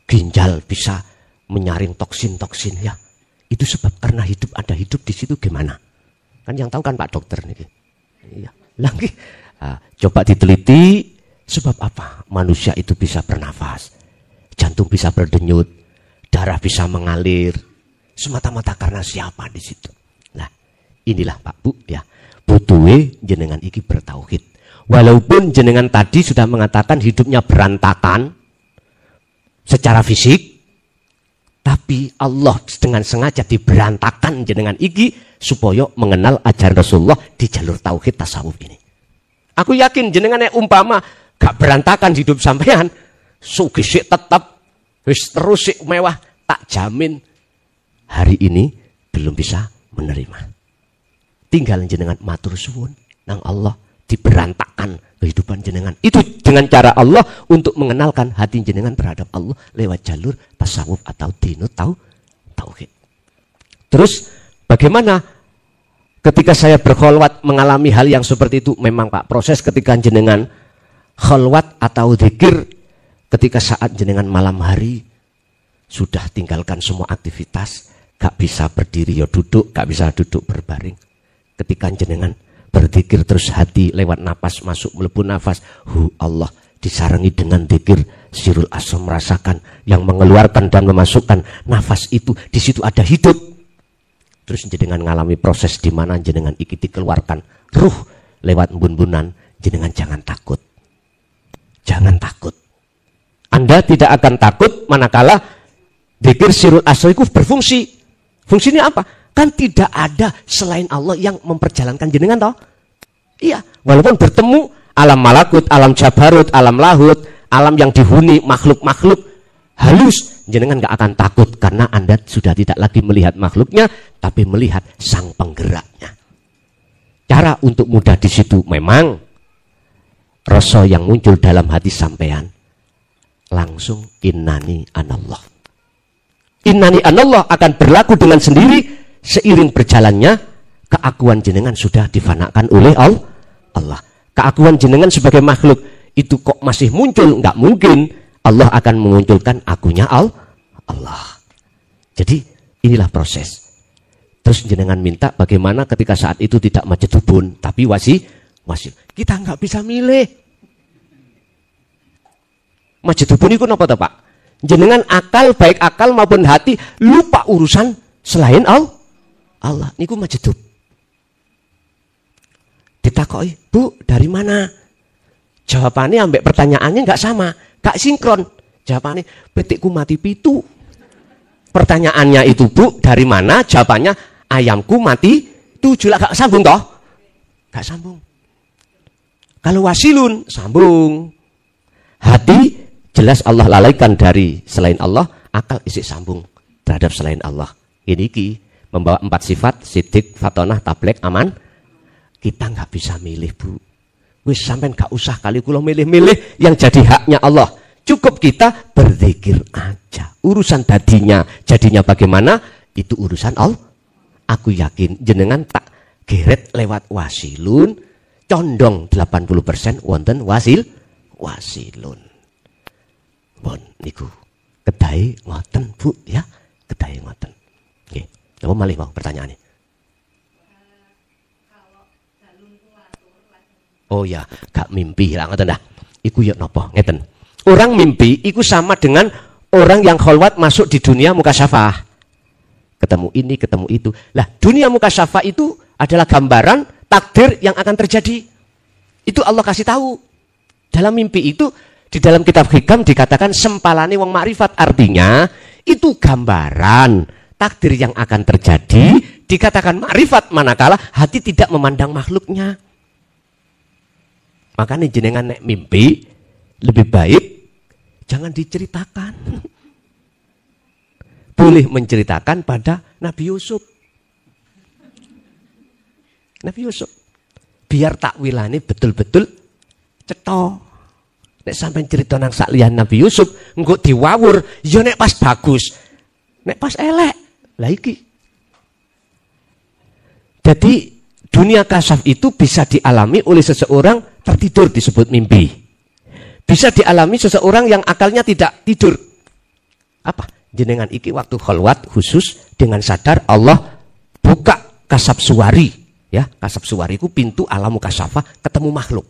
S2: ginjal bisa menyaring toksin-toksin ya. Itu sebab karena ada hidup di situ gimana? Kan yang tahu kan Pak Dokter nih. Iya. Lagi coba diteliti sebab apa manusia itu bisa bernafas, jantung bisa berdenyut, darah bisa mengalir, semata-mata karena siapa di situ. Nah, inilah Pak Bu ya. Butuhe jenengan iki bertauhid. Walaupun jenengan tadi sudah mengatakan hidupnya berantakan secara fisik, tapi Allah dengan sengaja diberantakan jenengan iki supaya mengenal ajaran Rasulullah di jalur tauhid tasawuf ini. Aku yakin jenengan umpama gak berantakan hidup sampean, sugih sik tetep wis terus sik mewah, tak jamin hari ini belum bisa menerima. Tinggal jenengan matur suwun nang Allah diberantakan kehidupan jenengan. Itu dengan cara Allah untuk mengenalkan hati jenengan terhadap Allah lewat jalur tasawuf atau dinu tauhid. Terus bagaimana ketika saya berkholwat mengalami hal yang seperti itu? Memang Pak, proses ketika jenengan kholwat atau zikir Ketika saat jenengan malam hari sudah tinggalkan semua aktivitas, gak bisa berdiri ya duduk, gak bisa duduk berbaring. Ketika jenengan berzikir terus hati lewat napas masuk melebu nafas, Allah disarangi dengan zikir Sirul Asr, merasakan yang mengeluarkan dan memasukkan nafas itu, di situ ada hidup. Terus jenengan ngalami proses di mana jenengan iki dikeluarkan ruh lewat embun-embunan, jenengan jangan takut. Jangan takut. Anda tidak akan takut manakala zikir Sirul Asr itu berfungsi. Fungsinya apa? Kan tidak ada selain Allah yang memperjalankan jenengan toh. Iya, walaupun bertemu alam malakut, alam jabarut, alam lahut, alam yang dihuni makhluk-makhluk halus, jenengan gak akan takut karena Anda sudah tidak lagi melihat makhluknya, tapi melihat sang penggeraknya. Cara untuk mudah di situ memang rasa yang muncul dalam hati sampean langsung innani anallah. Innani anallah akan berlaku dengan sendiri seiring berjalannya keakuan jenengan sudah difanakan oleh Allah. Keakuan jenengan sebagai makhluk itu kok masih muncul, nggak mungkin. Allah akan memunculkan akunya Allah. Jadi inilah proses. Terus jenengan minta bagaimana ketika saat itu tidak majedubun, tapi wasil. Kita nggak bisa milih. Majedubun itu apa Pak? Jenengan akal, baik akal maupun hati, lupa urusan selain Allah. Niku majedub. Ditakoi, Bu, dari mana? Jawabannya ambek pertanyaannya nggak sama, nggak sinkron. Jawabannya, petikku mati pitu. Pertanyaannya itu, Bu, dari mana? Jawabannya, ayamku mati 7. Lah, nggak sambung toh? Nggak sambung. Kalau wasilun, sambung. Hati, jelas Allah lalaikan dari selain Allah, akal isi sambung terhadap selain Allah. Ini membawa 4 sifat, sidik, fatonah, tablek, aman. Kita nggak bisa milih, Bu. Wis sampean gak usah kali kula milih-milih yang jadi haknya Allah. Cukup kita berzikir aja. Urusan jadinya bagaimana? Itu urusan Allah. Aku yakin jenengan tak geret lewat wasilun, condong 80% wonten wasilun. Bon niku kedai ngoten, Bu, ya. Kedai ngoten. Nggih. Coba malih mau pertanyaannya. Oh ya, gak mimpi lah ngoten dah. Iku ya napa? Ngeten. Orang mimpi iku sama dengan orang yang kholwat masuk di dunia mukasyafah. Ketemu ini, ketemu itu. Lah, dunia mukasyafah itu adalah gambaran takdir yang akan terjadi. Itu Allah kasih tahu. Dalam mimpi itu di dalam kitab Hikam dikatakan sempalane wong makrifat, artinya itu gambaran takdir yang akan terjadi, dikatakan makrifat manakala hati tidak memandang makhluknya. Makanya jenengan nek mimpi lebih baik jangan diceritakan. Boleh menceritakan pada Nabi Yusuf. Nabi Yusuf. Biar takwilane betul-betul cetha. Nek sampai cerita nang saklian Nabi Yusuf engko diwawur, ya nek pas bagus. Nek pas elek. Lah iki. Jadi dunia kasaf itu bisa dialami oleh seseorang tertidur disebut mimpi. Bisa dialami seseorang yang akalnya tidak tidur. Apa? Jenengan iki waktu kholwat khusus dengan sadar Allah buka kasab suwari. Ya, kasab suwari itu pintu alam kasafah ketemu makhluk.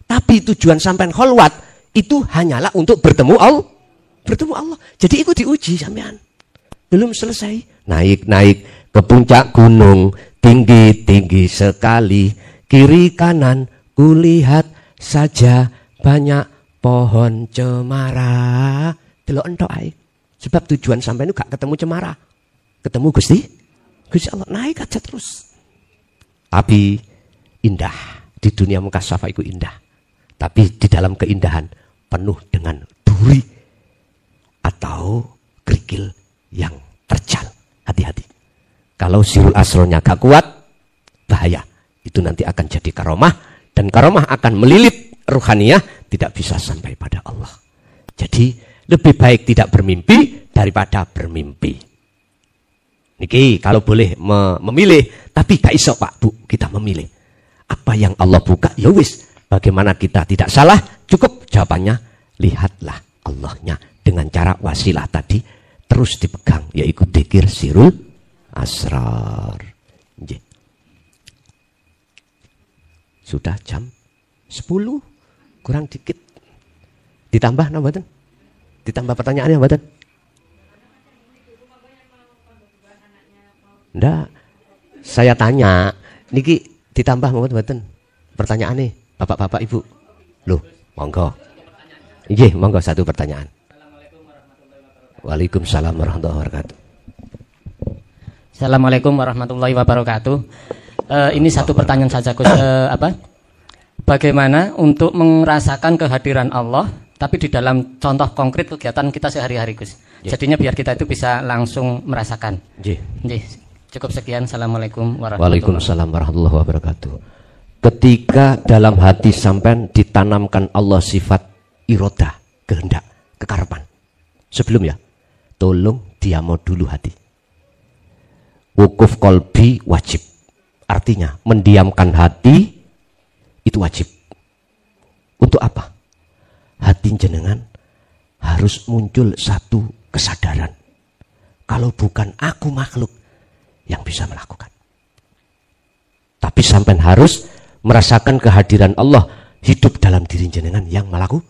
S2: Tapi tujuan sampean kholwat itu hanyalah untuk bertemu Allah. Bertemu Allah. Jadi itu diuji sampean. Belum selesai. Naik ke puncak gunung, tinggi sekali, kiri kanan kulihat saja banyak pohon cemara. Delok entok ae. Sebab tujuan sampai itu gak ketemu cemara. Ketemu Gusti Allah, naik aja terus. Tapi indah. Di dunia mukasyafah itu indah. Tapi di dalam keindahan penuh dengan duri atau kerikil yang terjal. Hati-hati. Kalau sirul asronya gak kuat, bahaya. Itu nanti akan jadi karomah. Dan karomah akan melilit ruhaniyah, tidak bisa sampai pada Allah. Jadi lebih baik tidak bermimpi daripada bermimpi. Niki kalau boleh memilih, tapi gak iso Pak Bu kita memilih. Apa yang Allah buka, ya wis. Bagaimana kita tidak salah, cukup jawabannya lihatlah Allahnya dengan cara wasilah tadi terus dipegang, yaitu dzikir sirul asrar. Sudah jam 10 kurang dikit. Ditambah napa mboten? Ditambah pertanyaannya mboten? Ndak. Saya tanya, niki ditambah mboten pertanyaan nih, Bapak-bapak Ibu. Loh, monggo. Nggih, monggo satu pertanyaan. Waalaikumsalam warahmatullahi wabarakatuh.
S5: Assalamualaikum warahmatullahi wabarakatuh. Ini satu pertanyaan saja, Gus. Bagaimana untuk merasakan kehadiran Allah, tapi di dalam contoh konkret kegiatan kita sehari-hari, Gus. Jadinya biar kita itu bisa langsung merasakan. Cukup sekian. Assalamualaikum
S2: Waalaikumsalam warahmatullahi wabarakatuh. Ketika dalam hati sampean ditanamkan Allah sifat irodah, kehendak, kekarepan. Sebelum ya, tolong diamo dulu hati. Wukuf kolbi wajib. Artinya mendiamkan hati itu wajib. Untuk apa? Hati jenengan harus muncul satu kesadaran. Kalau bukan aku makhluk yang bisa melakukan. Tapi sampai harus merasakan kehadiran Allah hidup dalam diri jenengan yang melakukan.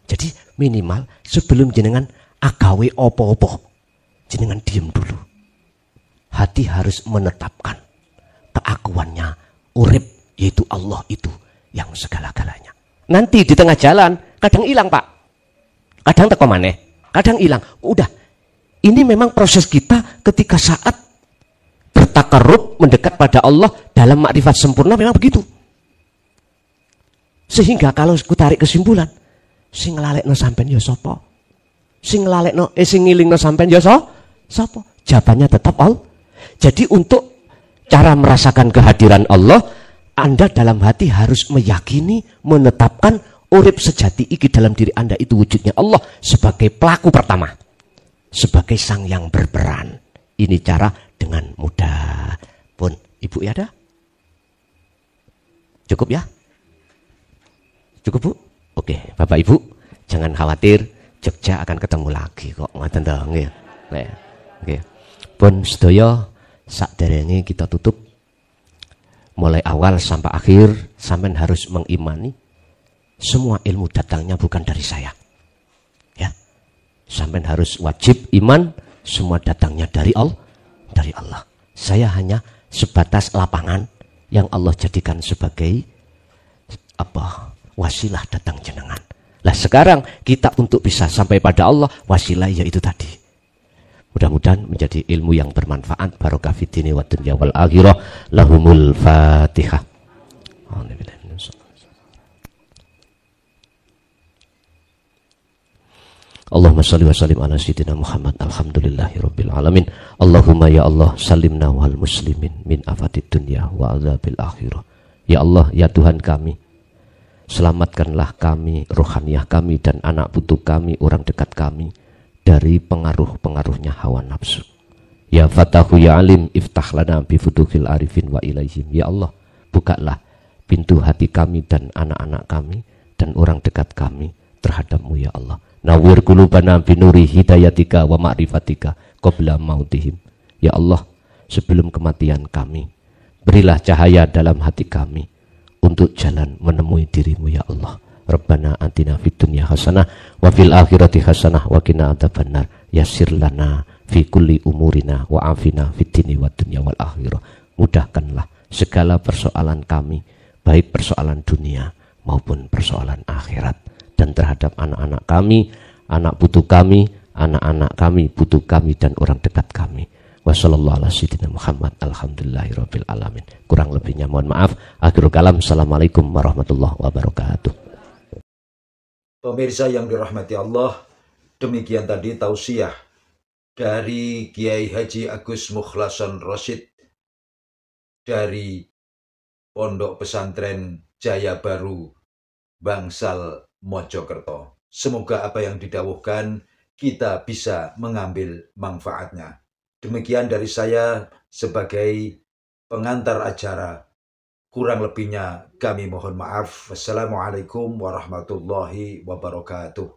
S2: Jadi minimal sebelum jenengan agawe opo-opo, jenengan diem dulu. Hati harus menetapkan keakuannya urip, yaitu Allah itu yang segala-galanya. Nanti di tengah jalan kadang hilang, Pak. Kadang teko maneh, kadang hilang. Udah. Ini memang proses kita ketika saat bertakarrub mendekat pada Allah dalam makrifat sempurna memang begitu. Sehingga kalau ku tarik kesimpulan, sing nglalekno sampean ya sapa? Sing nglalekno sing ngilingno sampean ya sapa? Jawabannya tetap Allah. Jadi untuk cara merasakan kehadiran Allah, Anda dalam hati harus meyakini, menetapkan urip sejati iki dalam diri Anda itu wujudnya Allah sebagai pelaku pertama, sebagai sang yang berperan. Ini cara dengan mudah. Pun Ibu ya ada? Cukup ya? Cukup Bu? Oke, Bapak Ibu jangan khawatir, Jogja akan ketemu lagi kok, ngoten to nggih. Nggih. Pun sedaya sakderenge kita tutup, mulai awal sampai akhir sampean harus mengimani semua ilmu datangnya bukan dari saya. Ya. Sampean harus wajib iman semua datangnya dari Allah. Saya hanya sebatas lapangan yang Allah jadikan sebagai wasilah datang jenengan. Lah sekarang kita untuk bisa sampai pada Allah, wasilah yaitu tadi. Mudah-mudahan menjadi ilmu yang bermanfaat. Barokah fid dini wa dunya wal akhirah. Lahumul Fatihah. Allahumma salli wa sallim ala sayyidina Muhammad. Alhamdulillahi rabbil alamin. Allahumma ya Allah salimna wal muslimin min afatid dunya wa azabil akhirah. Ya Allah, ya Tuhan kami, selamatkanlah kami, rohaniah kami dan anak putu kami, orang dekat kami dari pengaruh-pengaruhnya hawa nafsu. Ya Fatahu ya Alim, iftah lana bi futuhil arifin wa ilaihim. Ya Allah, bukalah pintu hati kami dan anak-anak kami dan orang dekat kami terhadap-Mu ya Allah. Nawwir qulubana bi nuri hidayatika wa ma'rifatika qabla mautihim. Ya Allah, sebelum kematian kami, berilah cahaya dalam hati kami untuk jalan menemui diri-Mu ya Allah. Rabbana atina fid dunya hasanah wa fil akhirati hasanah wa qina adzabannar. Yassir lana fi kulli umurina wa afina fid dini wad dunya wal akhirah. Mudahkanlah segala persoalan kami, baik persoalan dunia maupun persoalan akhirat, dan terhadap anak-anak kami, anak putu kami, anak-anak kami, putu kami dan orang dekat kami. Wassallallahu ala sayyidina Muhammad. Alhamdulillahirabbil alamin. Kurang lebihnya mohon maaf. Akhirul kalam. Assalamualaikum warahmatullahi wabarakatuh.
S1: Pemirsa yang dirahmati Allah, demikian tadi tausiah dari Kiai Haji Agus Mukhlason Rosyid dari Pondok Pesantren Jaya Baru, Bangsal, Mojokerto. Semoga apa yang didawuhkan kita bisa mengambil manfaatnya. Demikian dari saya sebagai pengantar acara. Kurang lebihnya kami mohon maaf. Wassalamualaikum warahmatullahi wabarakatuh.